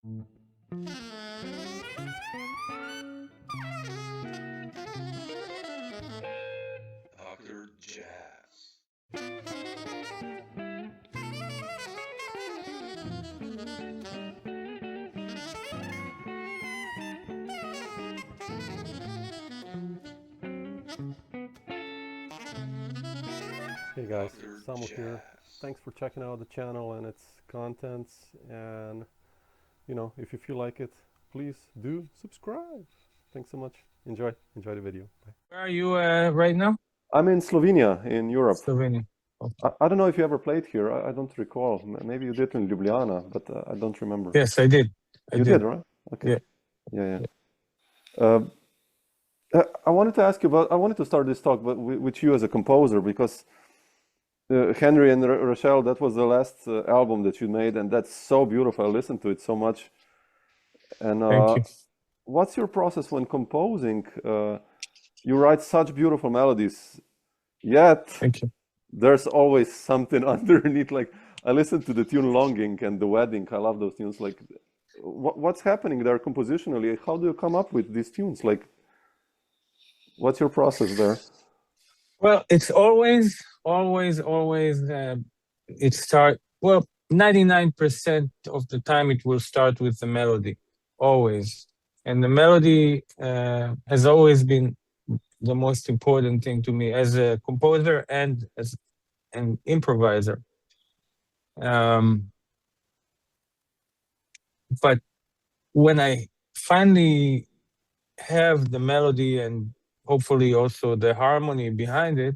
Dr. Jazz. Hey guys, Dr. Samo here. Jazz. Thanks for checking out the channel and its contents. And if you feel like it, please do subscribe. Thanks so much. Enjoy the video. Bye. Where are you right now? I'm in Slovenia, in Europe. Slovenia. I don't know if you ever played here. I don't recall. Maybe you did in Ljubljana, but I don't remember. Yes, I did. You did, right? Okay. Yeah. I wanted to ask you about. I wanted to start this talk with you as a composer, because Henry and Rochelle, that was the last album that you made, and that's so beautiful. I listened to it so much. And Thank you. what's your process when composing? You write such beautiful melodies, yet Thank you. there's always something underneath. Like, I listened to the tune Longing and The Wedding. I love those tunes. Like, what's happening there compositionally? How do you come up with these tunes? Like, what's your process there? Well, it's always, it start, well, 99% of the time it will start with the melody, always. And the melody has always been the most important thing to me as a composer and as an improviser. But when I finally have the melody and hopefully also the harmony behind it,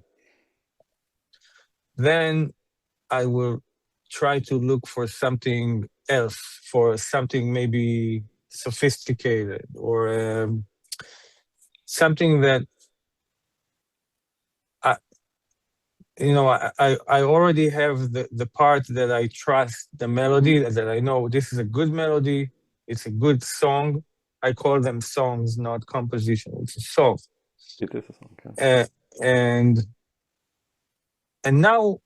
then I will try to look for something else, for something maybe sophisticated, or something that I already have the part that I trust, the melody that I know this is a good melody, it's a good song. I call them songs, not composition. It's a song. It is a song. Okay. And now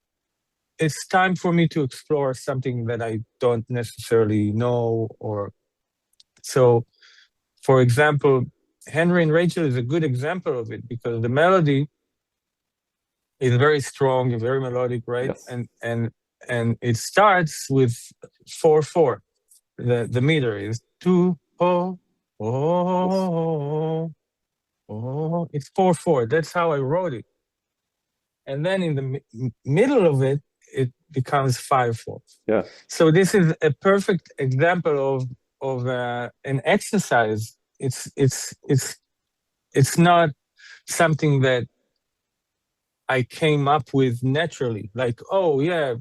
it's time for me to explore something that I don't necessarily know. Or so, for example, Henry and Rachel is a good example of it, because the melody is very strong and very melodic, right? Yes. And it starts with 4/4. The meter is 2/4. Oh, it's 4/4. That's how I wrote it. And then in the middle of it, it becomes 5/4. Yeah. So this is a perfect example of an exercise. It's not something that I came up with naturally. Like, oh yeah,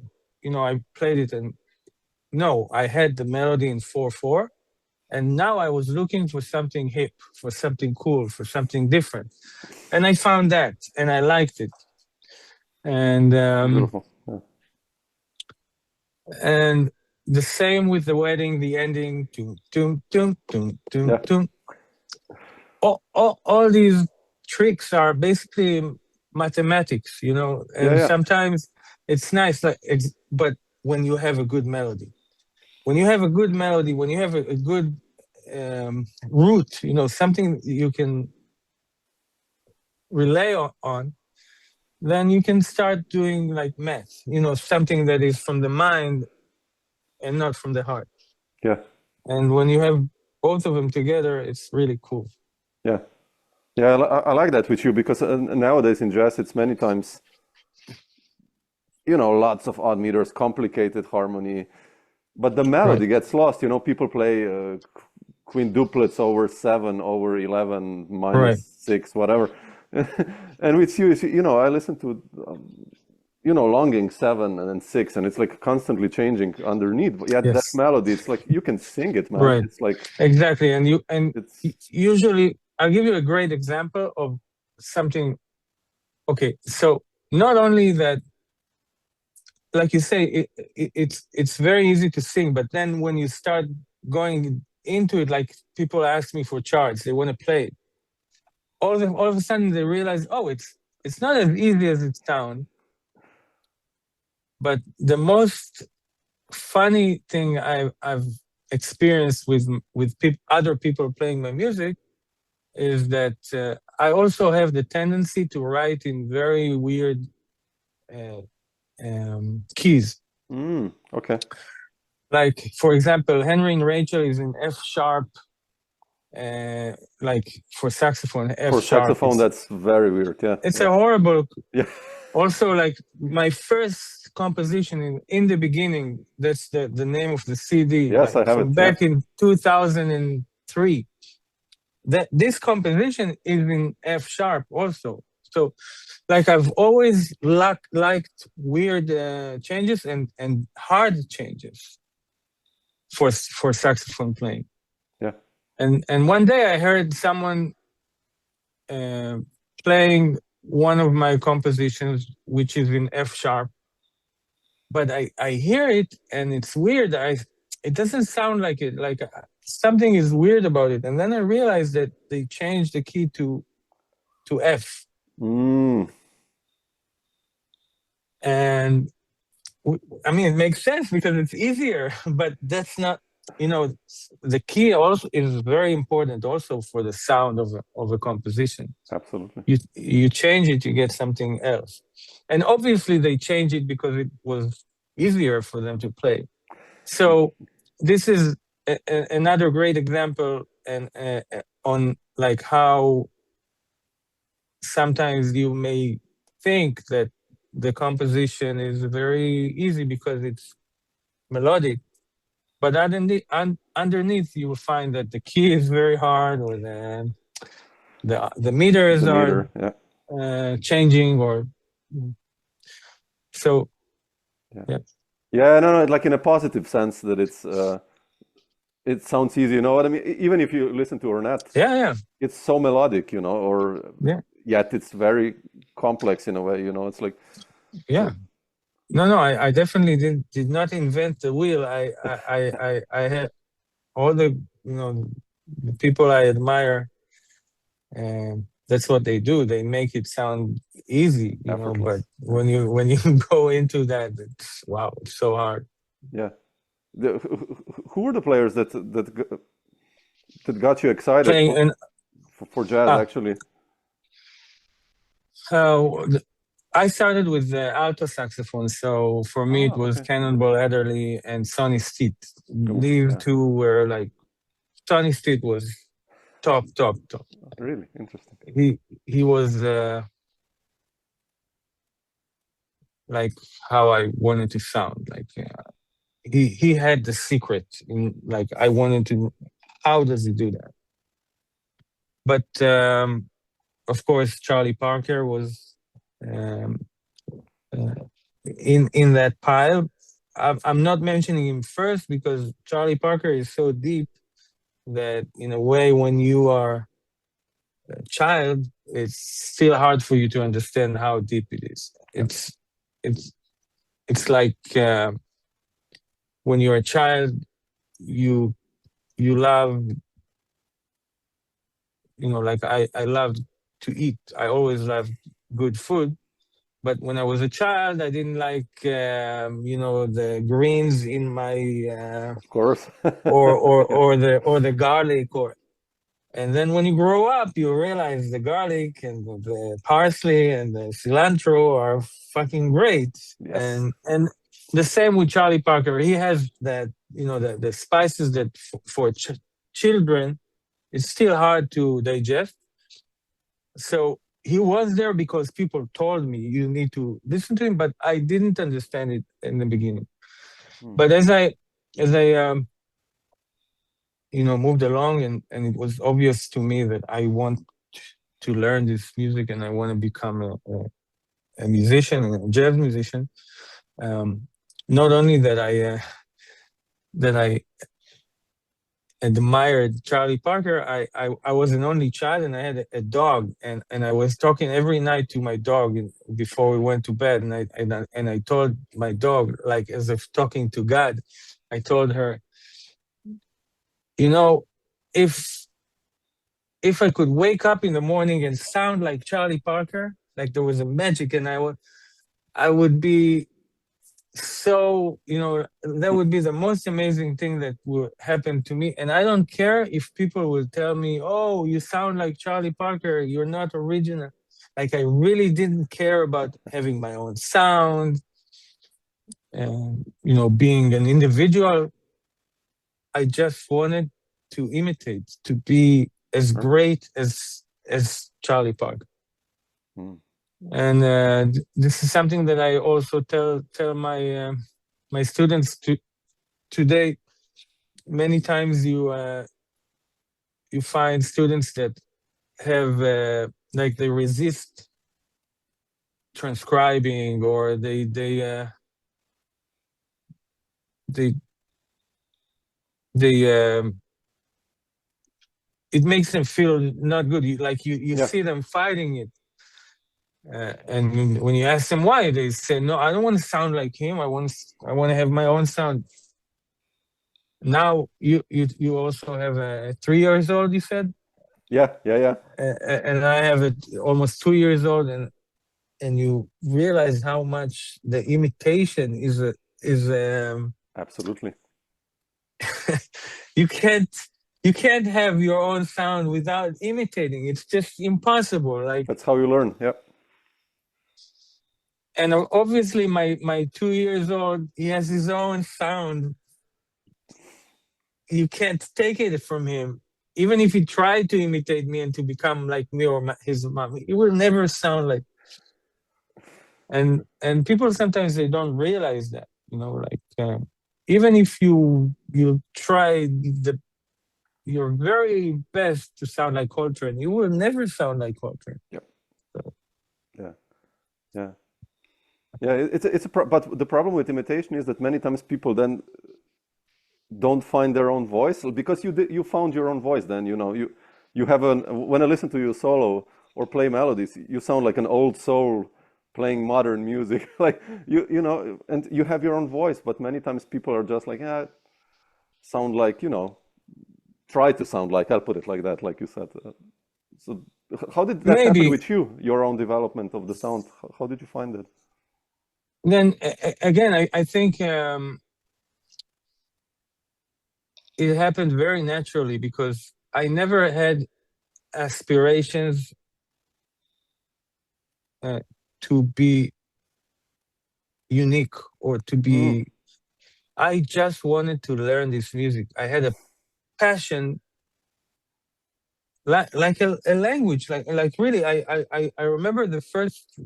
I played it, and no, I had the melody in 4/4. And now I was looking for something hip, for something cool, for something different. And I found that, and I liked it. And Beautiful. Yeah. and the same with The Wedding, the ending, Yeah. all these tricks are basically mathematics, and sometimes it's nice, but when you have a good melody. When you have a good melody, when you have a good root, something you can rely on, then you can start doing like math, something that is from the mind and not from the heart. Yeah. And when you have both of them together, it's really cool. Yeah. Yeah, I like that with you, because nowadays in jazz, it's many times, lots of odd meters, complicated harmony. But the melody gets lost. People play quintuplets over 7, over 11, -6, whatever. And with you, I listen to, Longing 7 and then 6, and it's like constantly changing underneath. But yeah, that melody, it's like you can sing it, man. Right. It's like exactly, and usually I'll give you a great example of something. Okay, so not only that. Like you say, it's very easy to sing, but then when you start going into it, like people ask me for charts, they want to play it. All of a sudden they realize, oh, it's not as easy as it sounds. But the most funny thing I've experience with other people playing my music is that I also have the tendency to write in very weird keys. Okay. Like, for example, Henry and Rachel is in F sharp, like for saxophone, F for sharp. Saxophone, that's very weird. Yeah. It's a horrible. Yeah. Also, like my first composition in the beginning, that's the name of the CD. Yes, like, I have from it. back in 2003. This composition is in F sharp also. So, like, I've always liked weird changes and hard changes for saxophone playing. Yeah. And one day I heard someone playing one of my compositions, which is in F sharp, but I hear it and it's weird. It doesn't sound like it. Like something is weird about it. And then I realized that they changed the key to F. And I mean, it makes sense because it's easier, but that's not, the key also is very important also for the sound of a composition. Absolutely. You change it, you get something else. And obviously they changed it because it was easier for them to play. So this is another great example and on like how sometimes you may think that the composition is very easy because it's melodic, but underneath you will find that the key is very hard, or the meters are changing, or so. Yeah, no, like in a positive sense that it sounds easy. You know what I mean? Even if you listen to Ornette, it's so melodic, or yet it's very complex in a way. It's like No, I definitely did not invent the wheel. I had all the the people I admire, and that's what they do. They make it sound easy, but when you go into that, it's so hard. Yeah. Who were the players that got you excited for jazz, actually? I started with the alto saxophone, so for me it was Cannonball Adderley and Sonny Stitt. These two were like, Sonny Stitt was top. Really interesting. He was like how I wanted to sound. Like he had the secret. Like I wanted to. How does he do that? But of course, Charlie Parker was. In that pile, I'm not mentioning him first because Charlie Parker is so deep that in a way when you are a child, it's still hard for you to understand how deep it is. It's like when you're a child, you love, like I love to eat. I always loved good food. But when I was a child, I didn't like, the greens in my, of course, or the garlic, and then when you grow up, you realize the garlic and the parsley and the cilantro are fucking great. Yes. And the same with Charlie Parker. He has that, the spices that for children, it's still hard to digest. So he was there because people told me you need to listen to him, but I didn't understand it in the beginning. But as I moved along, and it was obvious to me that I want to learn this music and I want to become a musician, a jazz musician. Not only that I admired Charlie Parker, I was an only child and I had a dog, and I was talking every night to my dog before we went to bed, and I told my dog, like as if talking to God, I told her, if I could wake up in the morning and sound like Charlie Parker, like there was a magic, and I would be so, that would be the most amazing thing that will happen to me. And I don't care if people will tell me, oh, you sound like Charlie Parker, you're not original. Like, I really didn't care about having my own sound and, being an individual. I just wanted to imitate, to be as great as Charlie Parker. And this is something that I also tell my my students today. Many times you find students that have like they resist transcribing, or they it makes them feel not good. You see them fighting it. And when you ask them why, they say, no, I don't want to sound like him. I want to have my own sound. Now you also have a 3 years old, you said? Yeah. And I have it almost 2 years old, and you realize how much the imitation is absolutely. You can't have your own sound without imitating. It's just impossible. Like, that's how you learn. Yeah. And obviously my 2 years old, he has his own sound. You can't take it from him. Even if he tried to imitate me and to become like me or his mom, it will never sound like. And people sometimes they don't realize that, even if you try your very best to sound like Coltrane, you will never sound like Coltrane. Yep. So. Yeah. But the problem with imitation is that many times people then don't find their own voice, because you found your own voice. Then you have when I listen to you solo or play melodies, you sound like an old soul playing modern music. Like and you have your own voice. But many times people are just like, sound like, try to sound like, I'll put it like that, like you said. So how did that happen with you, your own development of the sound? How did you find it? Then again, I think it happened very naturally, because I never had aspirations to be unique or to be. I just wanted to learn this music. I had a passion, like a language, like really. I remember the first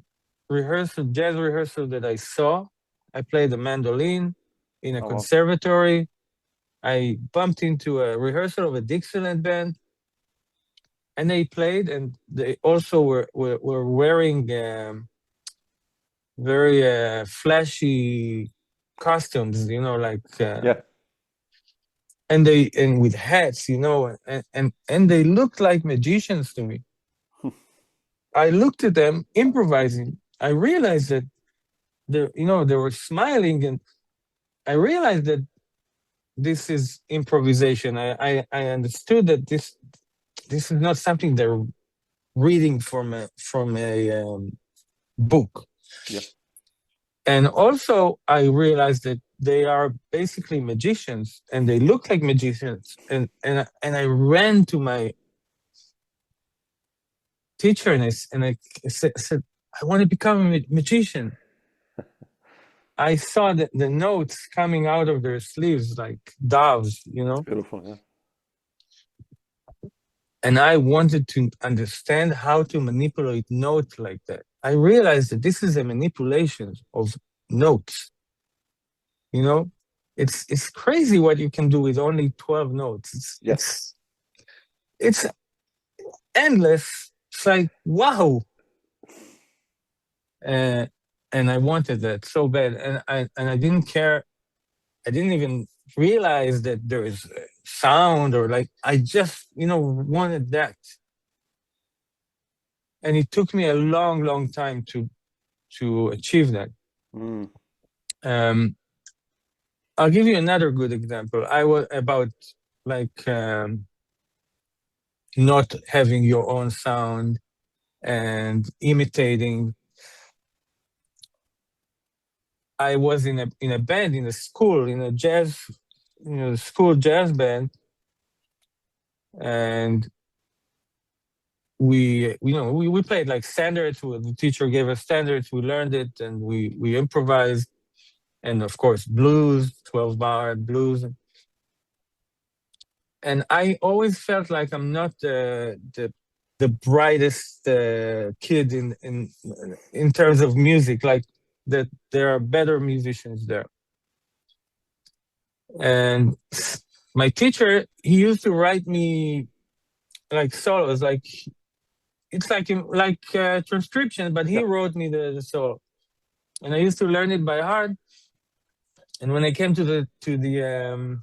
jazz rehearsal that I saw. I played the mandolin in a conservatory. I bumped into a rehearsal of a Dixieland band, and they played, and they also were wearing very flashy costumes, and with hats, and they looked like magicians to me. I looked at them improvising. I realized that they were smiling, and I realized that this is improvisation. I understood that this is not something they're reading from a book. Yeah. And also I realized that they are basically magicians, and they look like magicians. And I ran to my teacher, and I said, I want to become a magician. I saw the notes coming out of their sleeves like doves, Beautiful, yeah. And I wanted to understand how to manipulate notes like that. I realized that this is a manipulation of notes. It's crazy what you can do with only 12 notes. It's endless. It's like, wow. And I wanted that so bad, and I didn't care. I didn't even realize that there is sound, or like, I just wanted that. And it took me a long time to achieve that. I'll give you another good example. I was about like not having your own sound and imitating. I was in a band, in a school, in a jazz, school jazz band, and we played like standards. The teacher gave us standards. We learned it, and we improvised, and of course blues, 12-bar blues. And I always felt like I'm not the brightest kid in terms of music. Like that, there are better musicians there. And my teacher, he used to write me like solos, like it's like transcription, but he wrote me the solo, and I used to learn it by heart. And when I came to the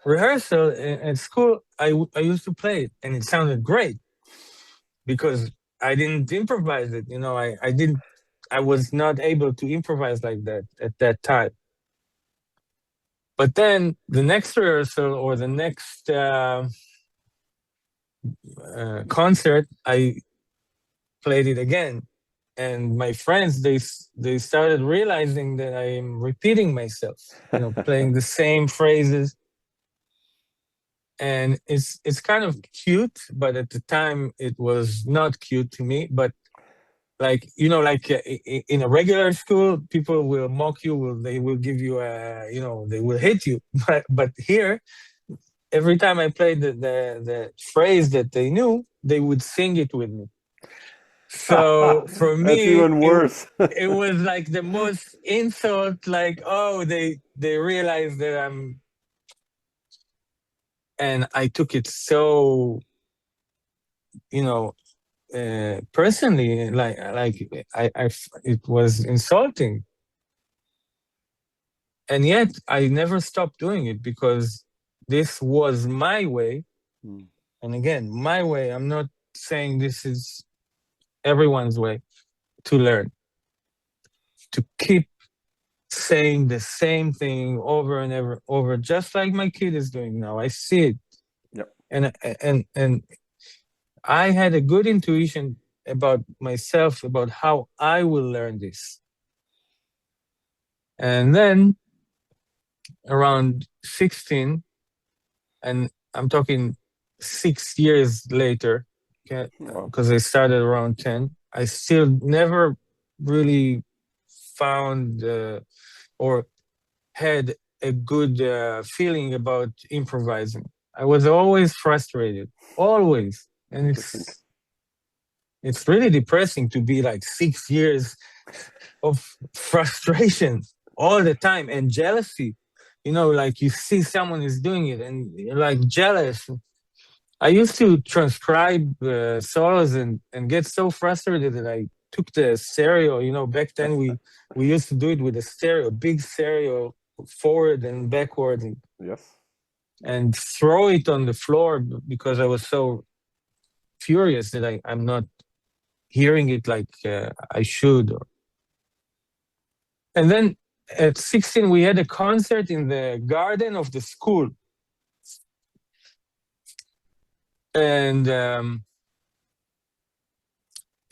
rehearsal at school, I used to play it, and it sounded great because I didn't improvise it. I was not able to improvise like that at that time. But then the next rehearsal or the next concert, I played it again, and my friends they started realizing that I am repeating myself, playing the same phrases. And it's kind of cute, but at the time it was not cute to me. But like in a regular school, people will mock you, they will give you they will hit you. But here, every time I played the phrase that they knew, they would sing it with me. So for me, that's even worse. It was like the most insult. Like, oh, they realize that I'm. And I took it so, personally, like it was insulting. And yet I never stopped doing it because this was my way. And again, my way, I'm not saying this is everyone's way to learn, to keep saying the same thing over and over, just like my kid is doing now. I see it. Yep. And I had a good intuition about myself, about how I will learn this. And then around 16, and I'm talking 6 years later, because I started around 10, I still never really found or had a good feeling about improvising. I was always frustrated, always. And it's really depressing to be like 6 years of frustration all the time and jealousy. Like you see someone is doing it and you're like jealous. I used to transcribe solos and get so frustrated that I took the stereo. Back then we used to do it with a stereo, big stereo, forward and backward. Yes. And throw it on the floor because I was so furious that I'm not hearing it like I should. And then at 16, we had a concert in the garden of the school. And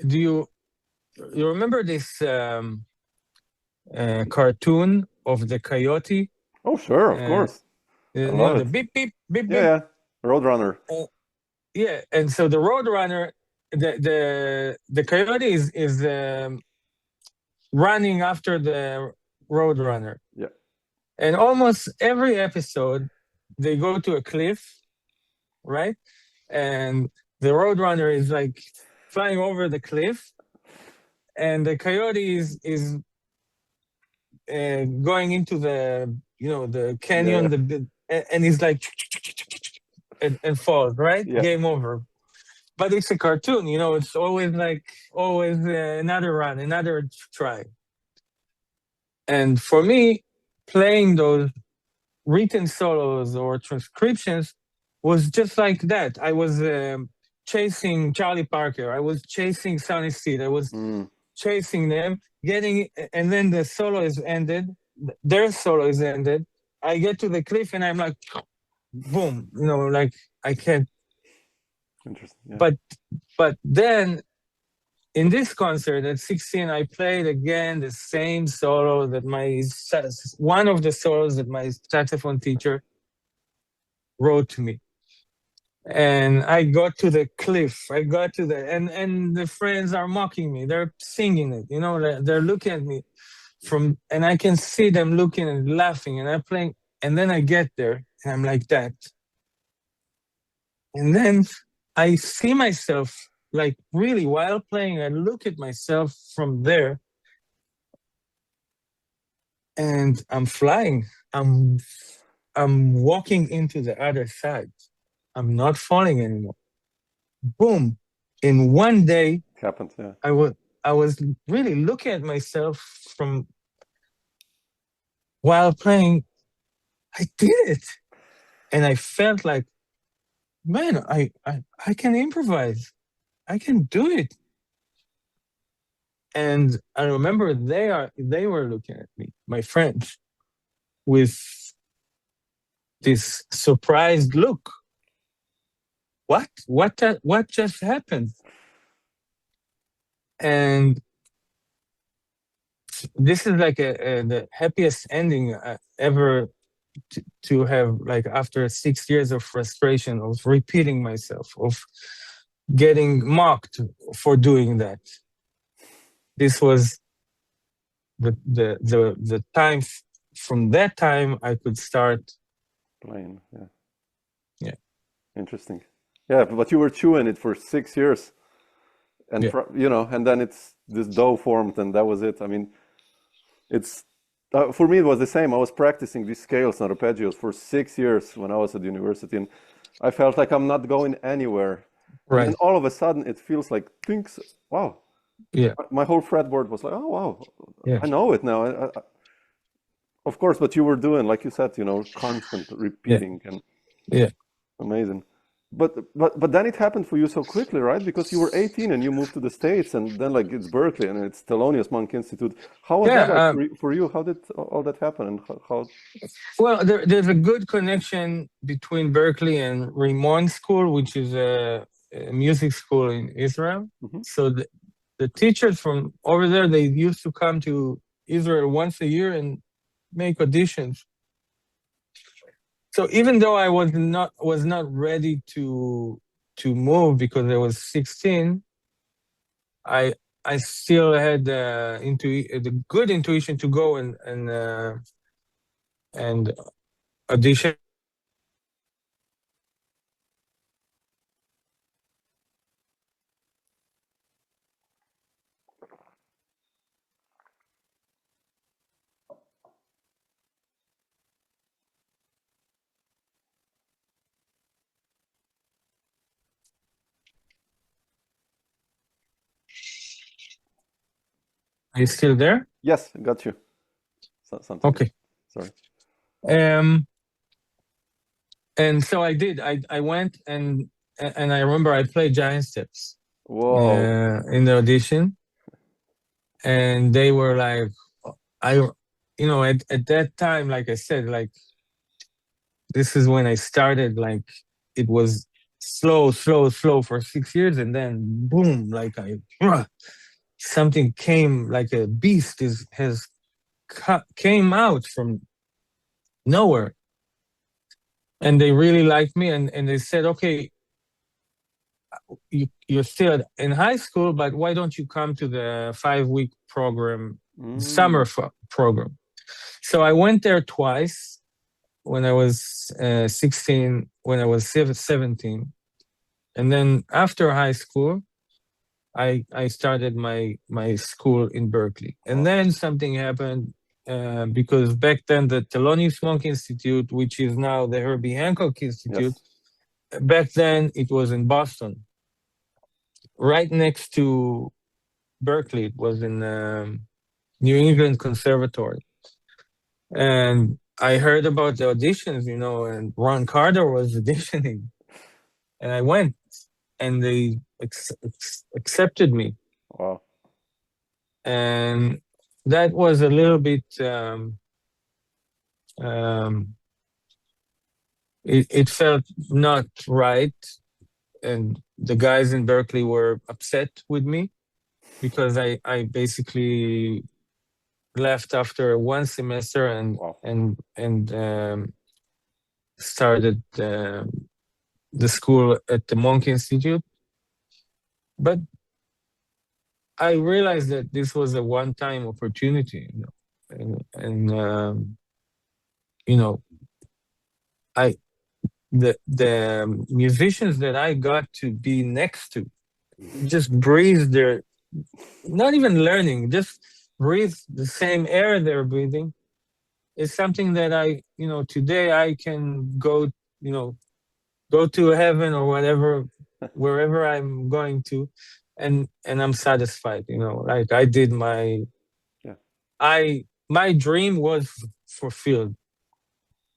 do you remember this cartoon of the coyote? Oh, sure, of course. The beep, beep, beep, beep. Yeah, Roadrunner. Yeah, and so the Roadrunner, the coyote is running after the Roadrunner. Yeah. And almost every episode, they go to a cliff, right? And the Roadrunner is like flying over the cliff, and the coyote is going into the the canyon, and he's like and falls, right? Yeah. Game over. But it's a cartoon, it's always another run, another try. And for me, playing those written solos or transcriptions was just like that. I was chasing Charlie Parker. I was chasing Sonny Stitt. I was chasing them, and then the solo is ended. Their solo is ended. I get to the cliff and I'm like, boom, like I can't. Interesting. Yeah. But then in this concert at 16, I played again the same solo that one of the solos that my saxophone teacher wrote to me. And I got to the cliff. I got to and the friends are mocking me. They're singing it, you know. They're looking at me and I can see them looking and laughing. And I'm playing, and then I get there, and I'm like that. And then I see myself, like really, while playing, I look at myself from there, and I'm flying. I'm walking into the other side. I'm not falling anymore. Boom! In one day, it happened. Yeah, I was really looking at myself from while playing. I did it, and I felt like, man, I can improvise. I can do it. And I remember they were looking at me, my friends, with this surprised look. What just happened? And this is like the happiest ending ever to have, like, after 6 years of frustration, of repeating myself, of getting mocked for doing that. This was the time. From that time, I could start playing. Yeah. Yeah. Interesting. Yeah, but you were chewing it for 6 years, and Yeah. you know, and then this dough formed, and that was it. I mean, it's for me it was the same. I was practicing these scales and arpeggios for 6 years when I was at university, and I felt like I'm not going anywhere. Right. And then all of a sudden, it feels like things. Wow. Yeah. My whole fretboard was like, oh wow, Yeah. I know it now. Of course, but you were doing, like you said, you know, constant repeating and Yeah. amazing. But then it happened for you so quickly, right? Because you were 18 and you moved to the States, and then like it's Berkeley and it's Thelonious Monk Institute. How was Yeah, that like for you? How did all that happen? And how? Well, there's a good connection between Berkeley and Rimon School, which is a music school in Israel. Mhm. So the teachers from over there, they used to come to Israel once a year and make auditions. So even though I was not ready to move because I was 16, I still had the good intuition to go and audition. Are you still there? Yes, got you. Something. Okay. Sorry. And so I did. I went and I remember I played Giant Steps. Whoa. In the audition, and they were like, at that time, like I said, like this is when I started. Like it was slow for 6 years, and then boom, like something came, like a beast came out from nowhere. And they really liked me, and they said, okay, you're still in high school, but why don't you come to the 5-week program, summer program? So I went there twice when I was 16, when I was 17. And then after high school, I started my school in Berkeley. And then something happened. Because back then the Thelonious Monk Institute, which is now the Herbie Hancock Institute, yes. Back then it was in Boston, right next to Berkeley. It was in New England Conservatory. And I heard about the auditions, and Ron Carter was auditioning. And I went, and they accepted me. Wow. And that was a little bit, it felt not right. And the guys in Berkeley were upset with me. because I basically left after one semester and started the school at the Monk Institute. But I realized that this was a one-time opportunity, and the musicians that I got to be next to just breathe their, not even learning, just breathe the same air they're breathing. Is something that today I can go to heaven or whatever, wherever I'm going to, and I'm satisfied. Like I did my dream was fulfilled.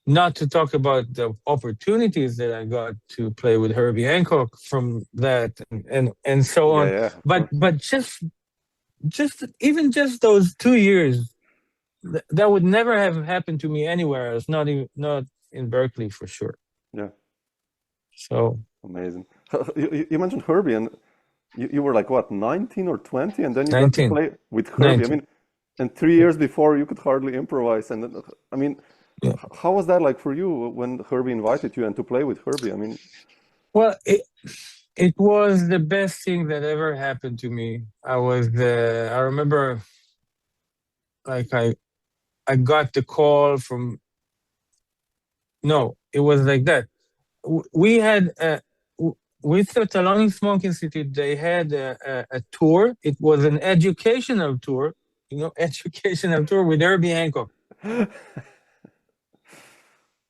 Not to talk about the opportunities that I got to play with Herbie Hancock from that and so on. But just even just those 2 years, that would never have happened to me anywhere else. Not in Berkeley for sure. Yeah. So amazing. You mentioned Herbie, and you were like what, 19 or 20, and then you 19. got to play with Herbie. 19. I mean, and 3 years before you could hardly improvise. And then, I mean, how was that like for you when Herbie invited you and to play with Herbie? I mean, well, it was the best thing that ever happened to me. I remember, like I got the call from. No, it was like that. We had with the Thelonious Monk Institute, they had a tour. It was an educational tour, educational tour with Herbie Hancock.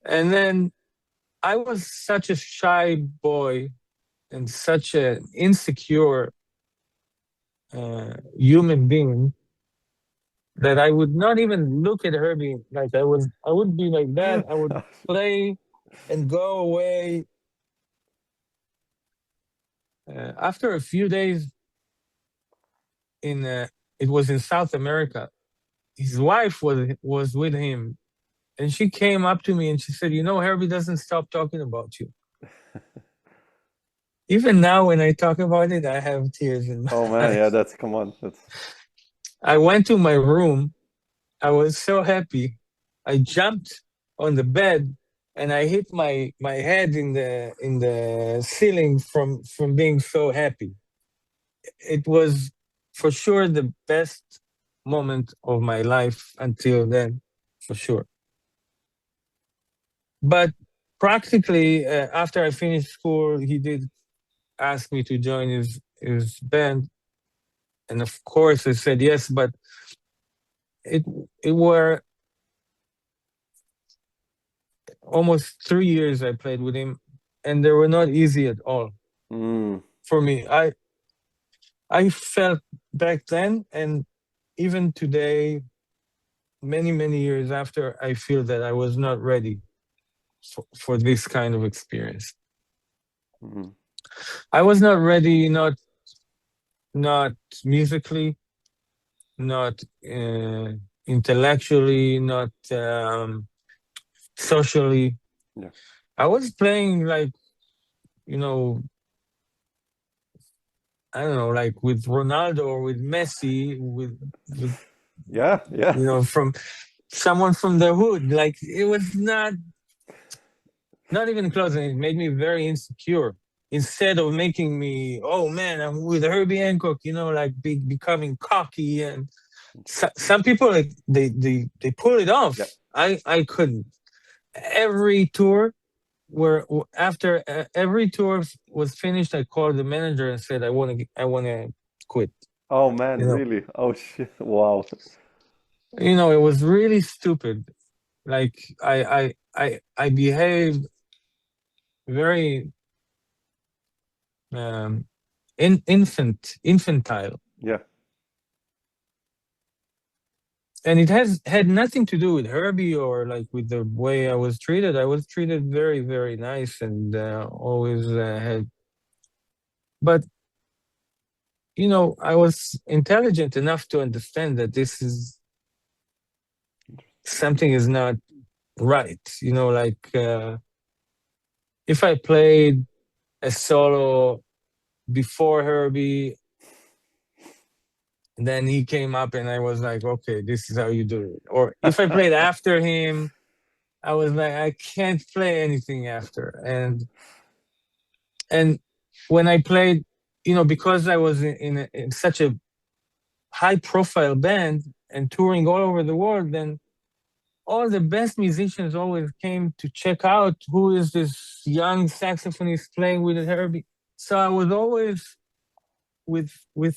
And then I was such a shy boy and such an insecure human being that I would not even look at Herbie like I would be like that. I would play and go away. After a few days it was in South America, his wife was with him, and she came up to me and she said, Herbie doesn't stop talking about you. Even now when I talk about it, I have tears in my man, eyes. yeah, come on. I went to my room. I was so happy. I jumped on the bed and I hit my head in the ceiling from being so happy. It was for sure the best moment of my life until then, for sure. But practically, after I finished school, he did ask me to join his band, and of course I said yes. But it were almost 3 years I played with him, and they were not easy at all for me. I felt back then, and even today, many years after, I feel that I was not ready for this kind of experience. I was not ready, not musically, not intellectually, not socially. Yeah. I was playing like, I don't know, like with Ronaldo or with Messi, with yeah, from someone from the hood. Like it was not even close, and it made me very insecure. Instead of making me, oh man, I'm with Herbie Hancock, like becoming cocky, and some people like they pull it off. Yeah. I couldn't. Every tour after every tour was finished, I called the manager and said I want to quit. Oh man, really? Oh shit! Wow. It was really stupid. Like I behaved very infantile. Yeah. And it had nothing to do with Herbie or like with the way I was treated. I was treated very, very nice and always had. But I was intelligent enough to understand that this is something is not right. Like if I played a solo before Herbie, then he came up and I was like, okay, this is how you do it. Or if I played after him, I was like, I can't play anything after. And when I played, because I was in such a high profile band and touring all over the world, then all the best musicians always came to check out who is this young saxophonist playing with Herbie. So I was always with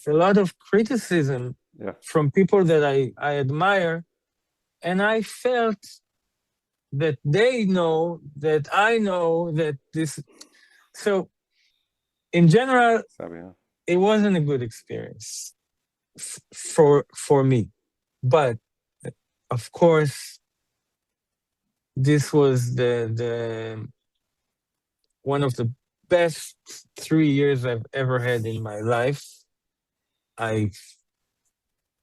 a lot of criticism from people that I admire, and I felt that they know that I know that this. So in general, it wasn't a good experience for me, but of course, this was the one of the best 3 years I've ever had in my life.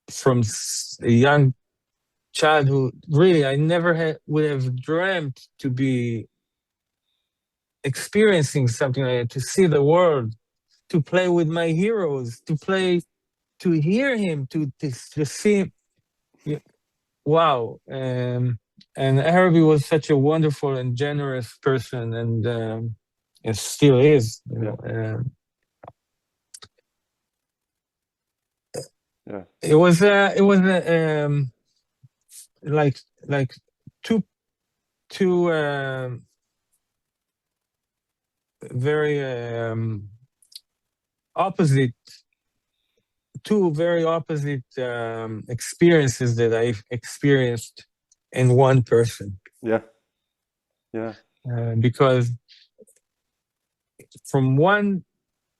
From a young childhood, really, I never would have dreamt to be experiencing something like that, to see the world, to play with my heroes, to hear him, to see him. Wow. And Herbie was such a wonderful and generous person, and it still is. It was like two very opposite experiences that I've experienced in one person. Because from one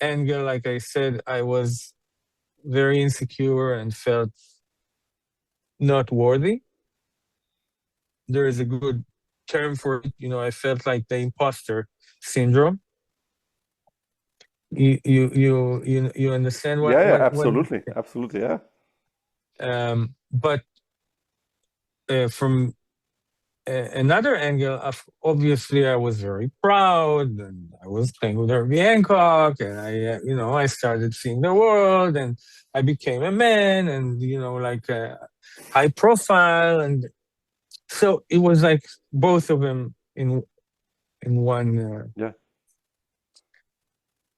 angle, like I said, I was very insecure and felt not worthy. There is a good term for it. I felt like the imposter syndrome. You understand what? Absolutely, absolutely, yeah. But from another angle, obviously, I was very proud, and I was playing with Herbie Hancock, and I started seeing the world, and I became a man, and like high profile, and so it was like both of them in one.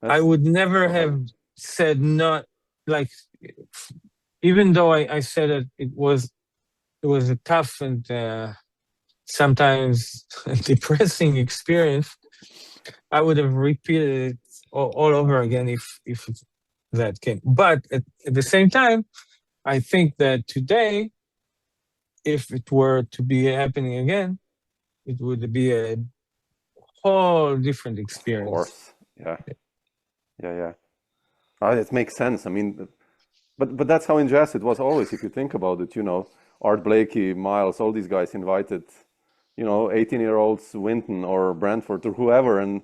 I would never have said not, like, even though I said that it was a tough and sometimes depressing experience, I would have repeated it all over again if that came. But at the same time, I think that today, if it were to be happening again, it would be a whole different experience. Of course, yeah. It makes sense. I mean, but that's how in jazz it was always. If you think about it, Art Blakey, Miles, all these guys invited, 18-year-olds, Wynton or Brantford or whoever, and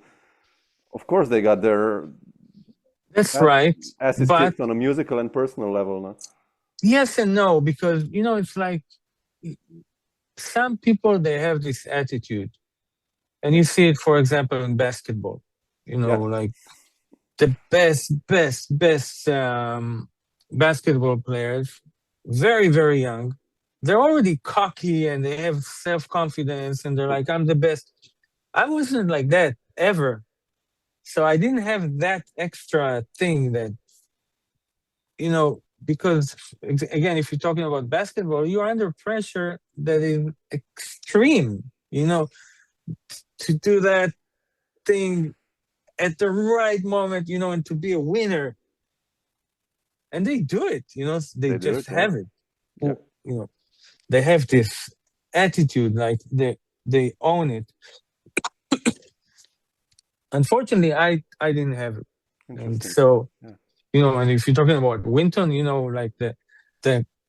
of course they got their. That's right. Asses kicked on a musical and personal level, no? Yes and no, because it's like some people, they have this attitude, and you see it, for example, in basketball. Like the best basketball players, very, very young. They're already cocky and they have self-confidence and they're like, I'm the best. I wasn't like that ever. So I didn't have that extra thing that, because again, if you're talking about basketball, you're under pressure that is extreme, to do that thing at the right moment, and to be a winner. And they do it, they just have it. They have this attitude, like they own it. Unfortunately, I didn't have it. And so, and if you're talking about Wynton, like the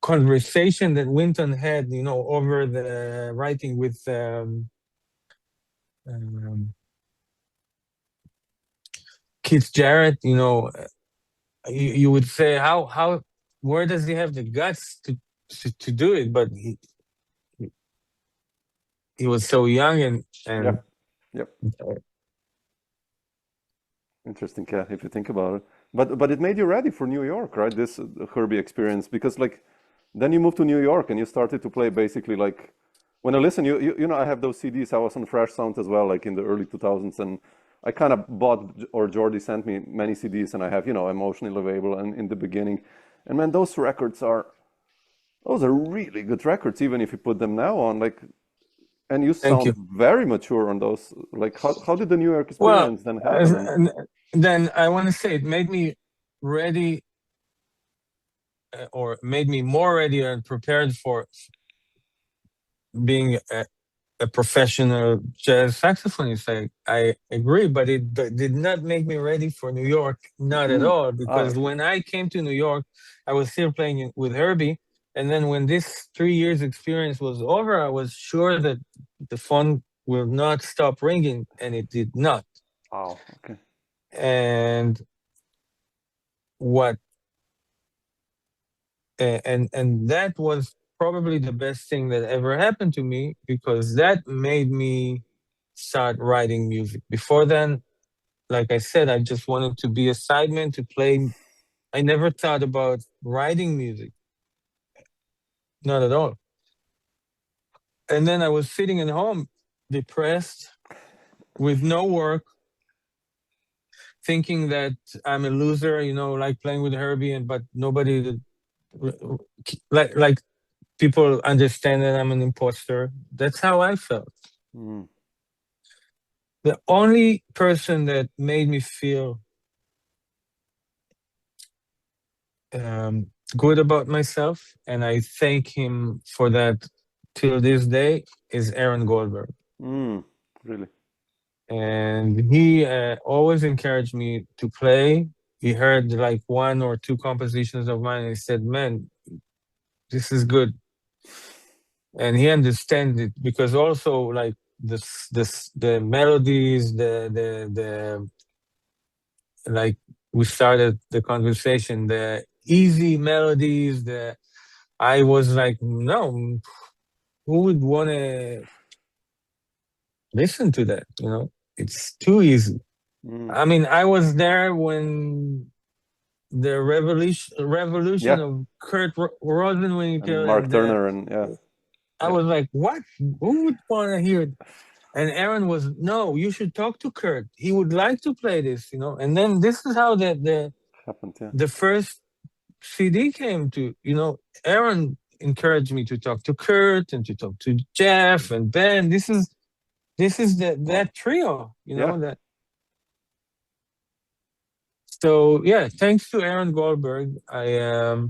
conversation that Wynton had, over the writing with Keith Jarrett, you would say where does he have the guts to do it? But he was so young and Yep. Interesting, yeah, if you think about it. But it made you ready for New York, right? This Herbie experience, because like then you moved to New York and you started to play basically like when I listen, you know I have those CDs. I was on Fresh Sound as well, like in the early 2000s, and I kind of bought or Jordy sent me many CDs, and I have Emotionally Available and in the beginning, and man, those are really good records, even if you put them now on like. And you Thank sound you. very mature on those. Like, how did the New York Well, experience then happen? And then I want to say it made me ready, or made me more ready and prepared for being a professional jazz saxophonist. I agree, but it did not make me ready for New York, not at all. Because okay. when I came to New York, I was still playing with Herbie, and then when this 3 years experience was over, I was sure that the phone will not stop ringing, and it did not. Wow. Okay. And what and that was probably the best thing that ever happened to me, because that made me start writing music. Before then, like I said, I just wanted to be a sideman to play. I never thought about writing music, not at all. And then I was sitting at home, depressed, with no work, thinking that I'm a loser, like playing with Herbie, but nobody, like people understand that I'm an imposter. That's how I felt. Mm. The only person that made me feel good about myself, and I thank him for that till this day, is Aaron Goldberg. Really? And he always encouraged me to play. He heard like one or two compositions of mine, and he said, "Man, this is good." And he understands it, because also like the melodies, the like we started the conversation, the easy melodies, I was like, no, who would want to listen to that? It's too easy. I mean, I was there when the revolution Yeah. of Kurt And Rosenwinkel, Mark and Turner and yeah. I was like, what? Who would want to hear it? And Aaron was, no, you should talk to Kurt. He would like to play this, And then this is how Happened, yeah. the first CD came to, Aaron encouraged me to talk to Kurt and to talk to Jeff and Ben. This is that trio, Yeah. that. So yeah, thanks to Aaron Goldberg, I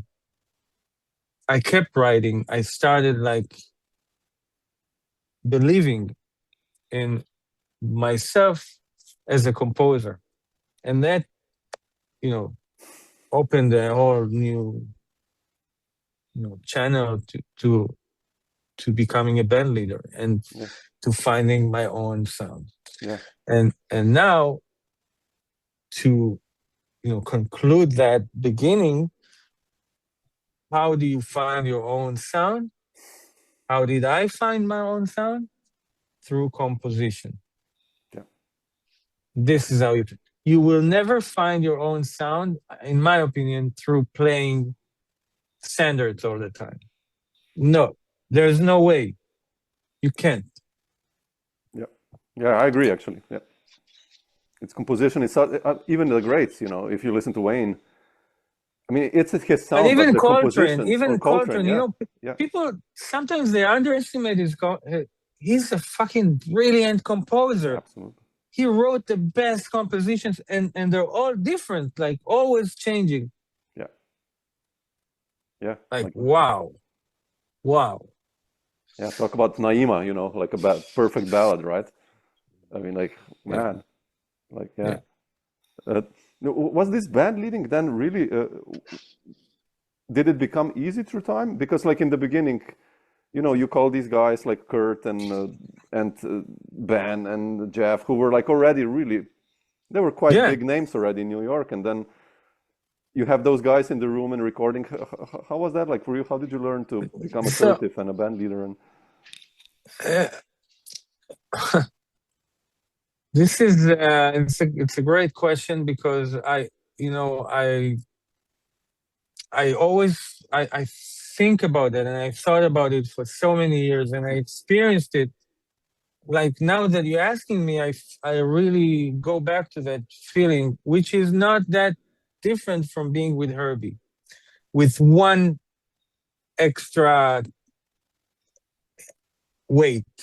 kept writing. I started like believing in myself as a composer, and that opened a whole new channel to becoming a band leader and to finding my own sound. Yeah. And now to conclude that beginning, how do you find your own sound? How did I find my own sound? Through composition. Yeah. This is how you will never find your own sound, in my opinion, through playing standards all the time. No, there's no way. You can't. Yeah. Yeah, I agree actually. Yeah. Its composition is even the greats, if you listen to Wayne, I mean, it's his sound, But even the Coltrane, compositions, or Coltrane, yeah. Yeah. People sometimes they underestimate his. He's a fucking brilliant composer. Absolutely. He wrote the best compositions, and they're all different, like always changing. Yeah. Yeah. Like wow. Yeah, talk about Naima, like a perfect ballad, right? I mean, like, man, like, yeah. Was this band leading then really, did it become easy through time? Because like in the beginning, you call these guys like Kurt and Ben and Jeff, who were like already really, they were quite big names already in New York. And then you have those guys in the room and recording. How was that like for you? How did you learn to become assertive and a band leader? And the This is it's a great question, because I always I think about it, and I thought about it for so many years, and I experienced it. Like, now that you're asking me, I really go back to that feeling, which is not that different from being with Herbie, with one extra weight.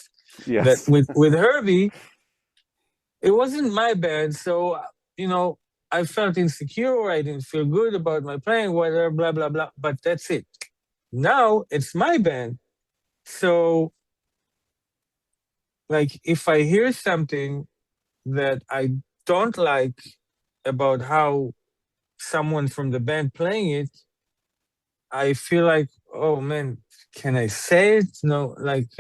That Yes. with Herbie, it wasn't my band, so I felt insecure. I didn't feel good about my playing, whatever, blah blah blah. But that's it. Now it's my band, so like if I hear something that I don't like about how someone from the band playing it, I feel like, oh man, can I say it? No, like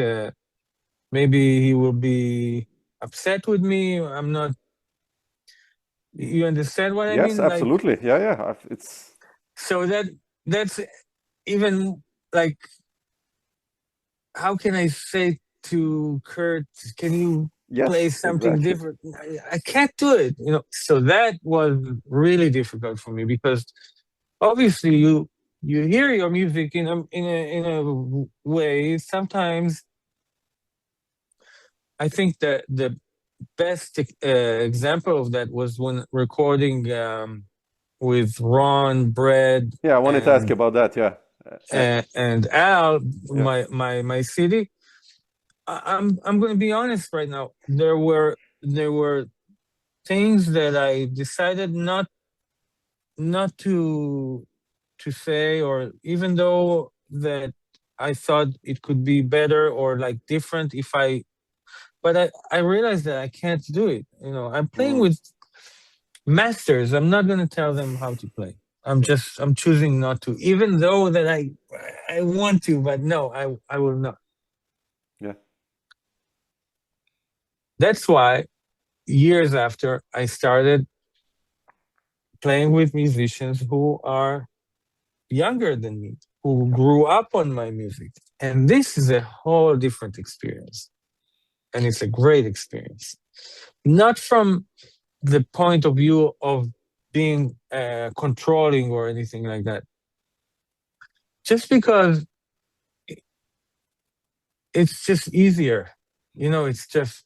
maybe he will be upset with me. I'm not. You understand what I Yes, mean? Like, absolutely. Yeah. It's so that's even like, how can I say to Kurt, can you play yes, something exactly. different? I can't do it, So that was really difficult for me, because obviously you hear your music in a way. Sometimes I think that the best example of that was when recording with Ron, Brad, Yeah, I wanted to ask you about that. Yeah. and Al, Yeah. my city. I'm going to be honest right now. There were things that I decided not to say, or even though that I thought it could be better or like different if but I realized that I can't do it. I'm playing with masters. I'm not going to tell them how to play. I'm choosing not to, even though that I want to, but no, I will not. Yeah. That's why years after, I started playing with musicians who are younger than me, who grew up on my music. And this is a whole different experience. And it's a great experience. Not from the point of view of being controlling or anything like that. Just because it's just easier. It's just,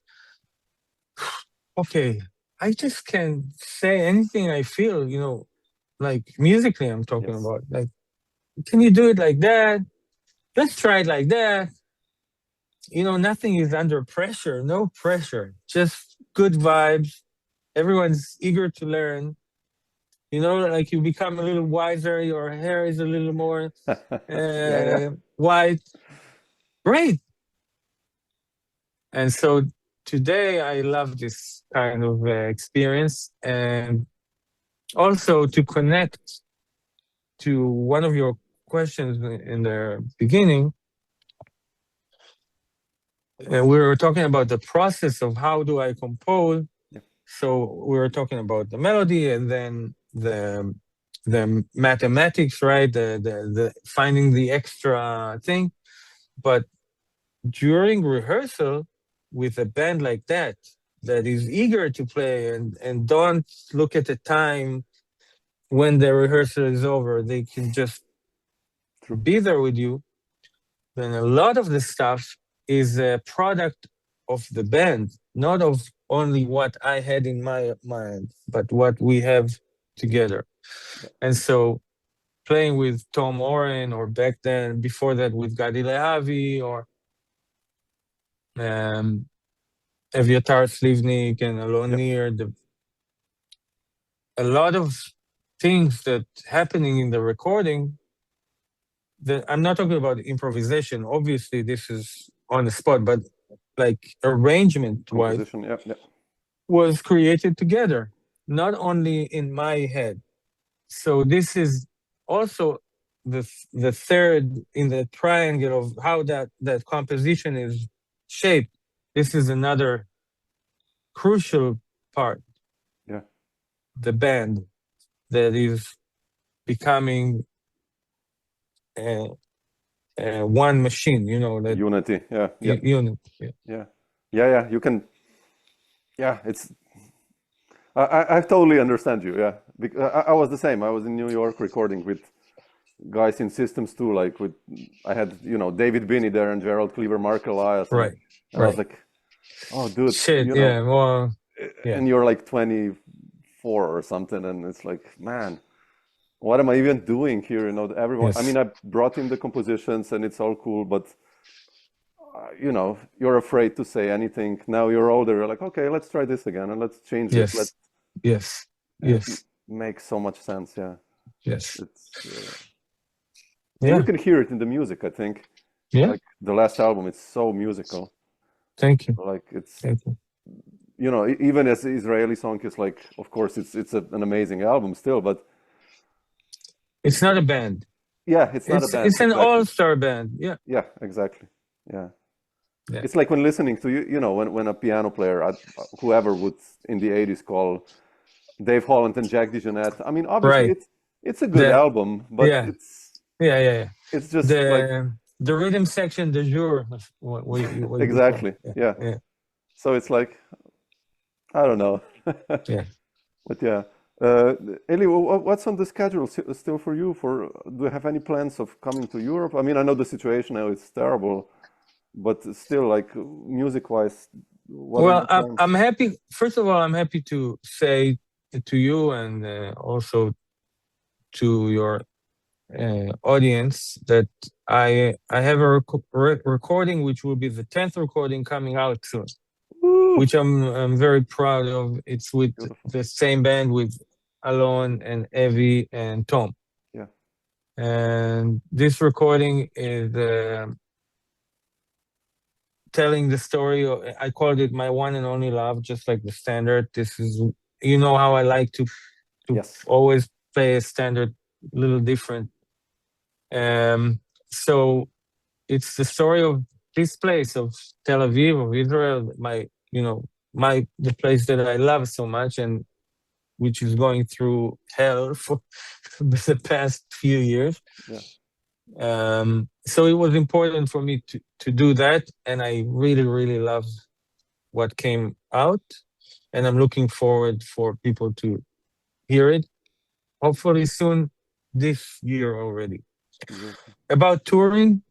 okay, I just can say anything I feel, like musically I'm talking Yes. about. Like, can you do it like that? Let's try it like that. Nothing is under pressure, no pressure, just good vibes. Everyone's eager to learn. Like you become a little wiser, your hair is a little more Yeah. white. Great. And so today I love this kind of experience. And also to connect to one of your questions in the beginning, we were talking about the process of how do I compose. Yeah. So we were talking about the melody, and then the mathematics, right? The finding the extra thing. But during rehearsal with a band like that is eager to play and don't look at the time when the rehearsal is over, they can just be there with you. Then a lot of the stuff is a product of the band, not of only what I had in my mind, but what we have together. Yeah. And so playing with Tom Oren, or back then, before that, with Gadi Lehavi, or Evyatar Slivnik and Alon Nir, a lot of things that happening in the recording, that I'm not talking about improvisation. Obviously, this is on the spot, but like arrangement-wise, Composition. Yeah. was created together, not only in my head. So this is also the third in the triangle of how that composition is shaped. This is another crucial part. Yeah. The band that is becoming one machine, that Unity. Yeah. unit. Yeah. You can. Yeah. It's I totally understand you. Yeah, I was the same. I was in New York recording with guys in systems too. Like I had David Binney there and Gerald Cleaver, Mark Elias, and I was like, oh, dude, Shit, yeah, well, yeah. And you're like 24 or something, and it's like, man, what am I even doing here? Everyone. Yes. I mean, I brought in the compositions, and it's all cool, but you're afraid to say anything. Now you're older. You're like, okay, let's try this again, and let's change Yes. this. Yes. It makes so much sense. Yeah. Yes. You can hear it in the music, I think. Yeah. Like the last album, it's so musical. Thank you. Like it's, Thank you. Even as Israeli song is like, of course, it's an amazing album still, but it's not a band. Yeah, it's not a band. It's an all-star band. Yeah. Yeah, exactly. Yeah. It's like when listening to when a piano player, whoever would in the 80s call Dave Holland and Jack DeJohnette. I mean, obviously it's a good album, but it's just the rhythm section de jour. What exactly. Yeah. So it's like, I don't know. Yeah. But yeah. Eli, what's on the schedule still for you? Do you have any plans of coming to Europe? I mean, I know the situation now is terrible, but still, like music-wise, well, I'm happy. First of all, I'm happy to say to you and also to your audience that I have a recording, which will be the 10th recording coming out soon, which I'm very proud of. It's with the same band with Alon and Evie and Tom. Yeah. And this recording is telling the story. I called it My One and Only Love, just like the standard. This is, how I like to always play a standard a little different. So it's the story of this place, of Tel Aviv, of Israel, the place that I love so much, and which is going through hell for the past few years. Yeah. So it was important for me to do that, and I really, really love what came out, and I'm looking forward for people to hear it, hopefully soon, this year already. Mm-hmm. About touring,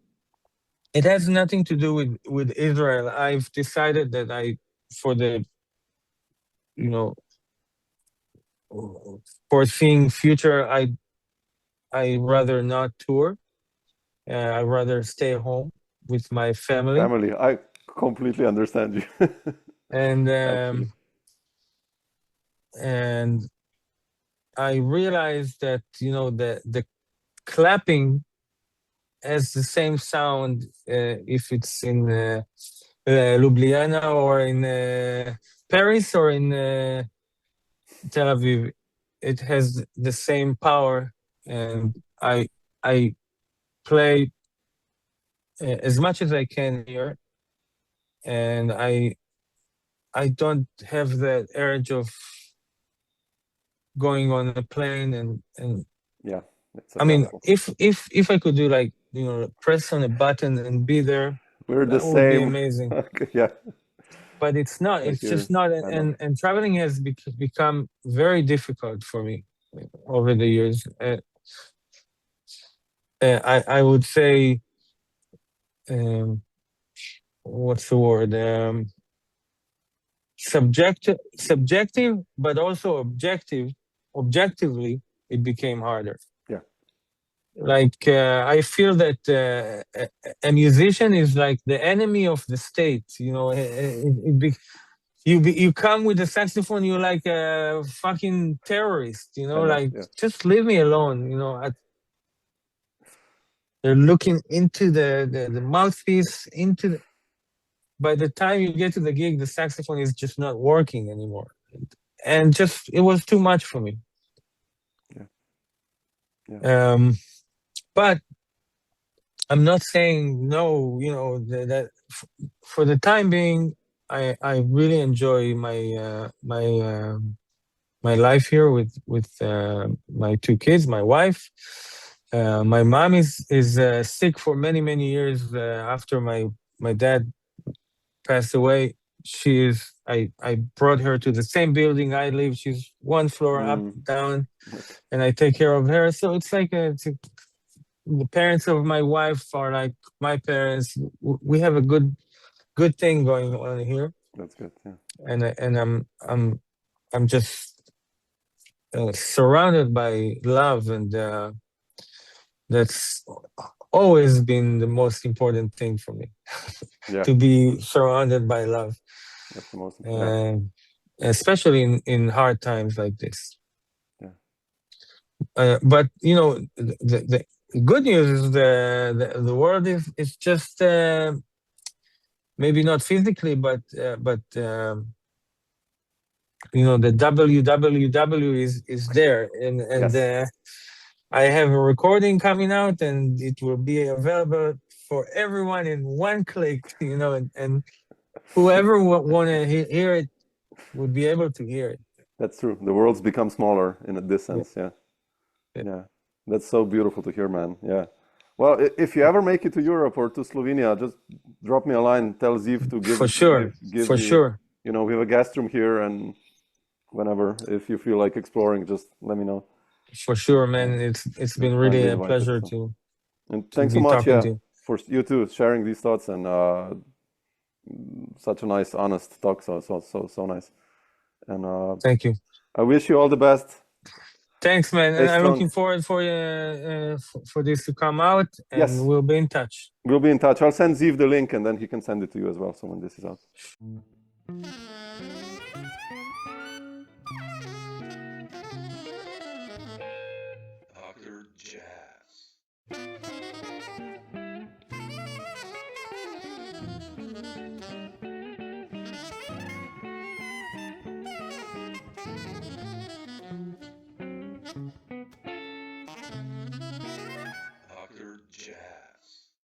it has nothing to do with Israel. I've decided that for the, foreseeing future, I rather not tour. I'd rather stay home with my family. I completely understand you. And I realized that the clapping has the same sound if it's in Ljubljana or in Paris or in Tel Aviv. It has the same power, and I play as much as I can here, and I don't have that urge of going on a plane and yeah. I mean, if I could do like press on a button and be there, that would be amazing. Okay, yeah. But it's not. It's just not. And traveling has become very difficult for me over the years. I would say, what's the word? Subjective, but also objective. Objectively, it became harder. Yeah. Like I feel that a musician is like the enemy of the state. You come with a saxophone, you're like a fucking terrorist. Just leave me alone. They're looking into the mouthpiece, by the time you get to the gig, the saxophone is just not working anymore. And it was too much for me. Yeah. But I'm not saying no, that for the time being, I really enjoy my my life here with my two kids, my wife. My mom is sick for many years after my dad passed away. I brought her to the same building I live. She's one floor up, down, and I take care of her. So it's like the parents of my wife are like my parents. We have a good thing going on here. That's good. Yeah. And I'm just surrounded by love, and that's always been the most important thing for me. Yeah. To be surrounded by love. That's the most important. Especially in hard times like this. Yeah. But the good news is the world is just maybe not physically, but the www is there, and yes. I have a recording coming out, and it will be available for everyone in one click. And whoever want to hear it would be able to hear it. That's true. The world's become smaller in this sense. Yeah. That's so beautiful to hear, man. Yeah. Well, if you ever make it to Europe or to Slovenia, just drop me a line. Tell Ziv to give. For sure. Give me, sure. We have a guest room here, and whenever, if you feel like exploring, just let me know. For sure, man. It's been really a pleasure to. And thanks so much, for you too, sharing these thoughts, and such a nice, honest talk. So nice. And thank you. I wish you all the best. Thanks, man. And I'm looking forward for this to come out, and yes. We'll be in touch. We'll be in touch. I'll send Ziv the link, and then he can send it to you as well. So when this is out.